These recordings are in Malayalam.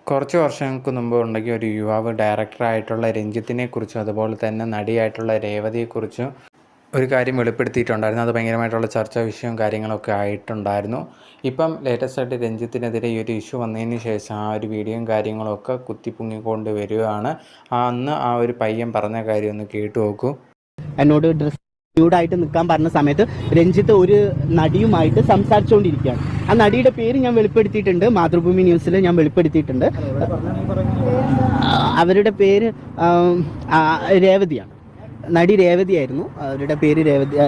കുറച്ച് വർഷങ്ങൾക്ക് മുമ്പ് ഉണ്ടെങ്കിൽ ഒരു യുവാവ് ഡയറക്ടറായിട്ടുള്ള രഞ്ജിത്തിനെക്കുറിച്ചും അതുപോലെ തന്നെ നടിയായിട്ടുള്ള രേവതിയെക്കുറിച്ചും ഒരു കാര്യം വെളിപ്പെടുത്തിയിട്ടുണ്ടായിരുന്നു. അത് ഭയങ്കരമായിട്ടുള്ള ചർച്ചാ വിഷയവും കാര്യങ്ങളൊക്കെ ആയിട്ടുണ്ടായിരുന്നു. ഇപ്പം ലേറ്റസ്റ്റായിട്ട് രഞ്ജിത്തിനെതിരെ ഈ ഒരു ഇഷ്യൂ വന്നതിന് ശേഷം ആ ഒരു വീഡിയോയും കാര്യങ്ങളൊക്കെ കുത്തിപ്പൊങ്ങിക്കൊണ്ട് വരികയാണ്. അന്ന് ആ ഒരു പയ്യൻ പറഞ്ഞ കാര്യം ഒന്ന് കേട്ടു നോക്കൂ. എന്നോട് ഡ്രസ് ായിട്ട് നിൽക്കാൻ പറഞ്ഞ സമയത്ത് രഞ്ജിത്ത് ഒരു നടിയുമായിട്ട് സംസാരിച്ചുകൊണ്ടിരിക്കുകയാണ്. ആ നടിയുടെ പേര് ഞാൻ വെളിപ്പെടുത്തിയിട്ടുണ്ട്, മാതൃഭൂമി ന്യൂസിൽ ഞാൻ വെളിപ്പെടുത്തിയിട്ടുണ്ട്. അവരുടെ പേര് രേവതിയാണ്. നടി രേവതിയായിരുന്നു. അവരുടെ പേര്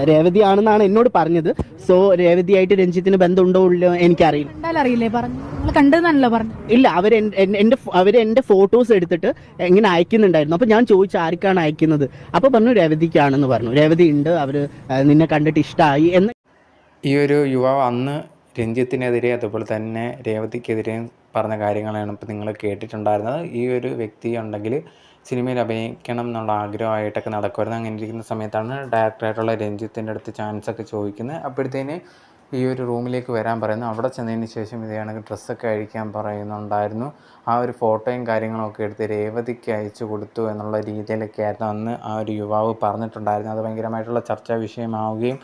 രേവതിയാണെന്നാണ് എന്നോട് പറഞ്ഞത്. സോ രേവതിയായിട്ട് രഞ്ജിത്തിന് ബന്ധമുണ്ടോ ഇല്ലയോ എനിക്കറിയില്ല. ഇല്ല, അവര് എന്റെ ഫോട്ടോസ് എടുത്തിട്ട് എങ്ങനെ അയക്കുന്നുണ്ടായിരുന്നു. അപ്പൊ ഞാൻ ചോദിച്ചു ആർക്കാണ് അയക്കുന്നത്. അപ്പൊ പറഞ്ഞു രേവതിക്കാണെന്ന് പറഞ്ഞു. രേവതി ഉണ്ട്, അവര് നിന്നെ കണ്ടിട്ട് ഇഷ്ടമായി എന്ന്. ഈ ഒരു യുവാവ് അന്ന് രഞ്ജിത്തിനെതിരെ അതുപോലെ തന്നെ രേവതിക്കെതിരെയും പറഞ്ഞ കാര്യങ്ങളാണ് ഇപ്പോൾ നിങ്ങൾ കേട്ടിട്ടുണ്ടായിരുന്നത്. ഈ ഒരു വ്യക്തി ഉണ്ടെങ്കിൽ സിനിമയിൽ അഭിനയിക്കണം എന്നുള്ള ആഗ്രഹമായിട്ടൊക്കെ നടക്കുമായിരുന്നു. അങ്ങനെ ഇരിക്കുന്ന സമയത്താണ് ഡയറക്ടറായിട്ടുള്ള രഞ്ജിത്തിൻ്റെ അടുത്ത് ചാൻസൊക്കെ ചോദിക്കുന്നത്. അപ്പോഴത്തേന് ഈ ഒരു റൂമിലേക്ക് വരാൻ പറയുന്നു. അവിടെ ചെന്നതിന് ശേഷം ഇത് കണക്ക് ഡ്രസ്സൊക്കെ അഴിക്കാൻ പറയുന്നുണ്ടായിരുന്നു. ആ ഒരു ഫോട്ടോയും കാര്യങ്ങളൊക്കെ എടുത്ത് രേവതിക്ക് അയച്ചു കൊടുത്തു എന്നുള്ള രീതിയിലൊക്കെ ആയിരുന്നു അന്ന് ആ ഒരു യുവാവ് പറഞ്ഞിട്ടുണ്ടായിരുന്നു. അത് ഭയങ്കരമായിട്ടുള്ള ചർച്ചാ വിഷയമാവുകയും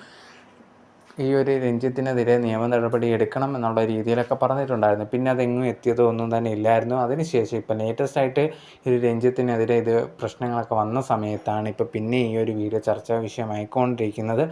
ഈ ഒരു രഞ്ജിത്തിനെതിരെ നിയമ നടപടി എടുക്കണം എന്നുള്ള രീതിയിലൊക്കെ പറഞ്ഞിട്ടുണ്ടായിരുന്നു. പിന്നെ അതെങ്ങും എത്തിയതോ ഒന്നും തന്നെ ഇല്ലായിരുന്നു. അതിനുശേഷം ഇപ്പം ലേറ്റസ്റ്റായിട്ട് ഈ ഒരു രഞ്ജിത്തിനെതിരെ ഇത് പ്രശ്നങ്ങളൊക്കെ വന്ന സമയത്താണ് ഇപ്പോൾ പിന്നെ ഈ ഒരു വീഡിയോ ചർച്ചാ വിഷയമായിക്കൊണ്ടിരിക്കുന്നത്.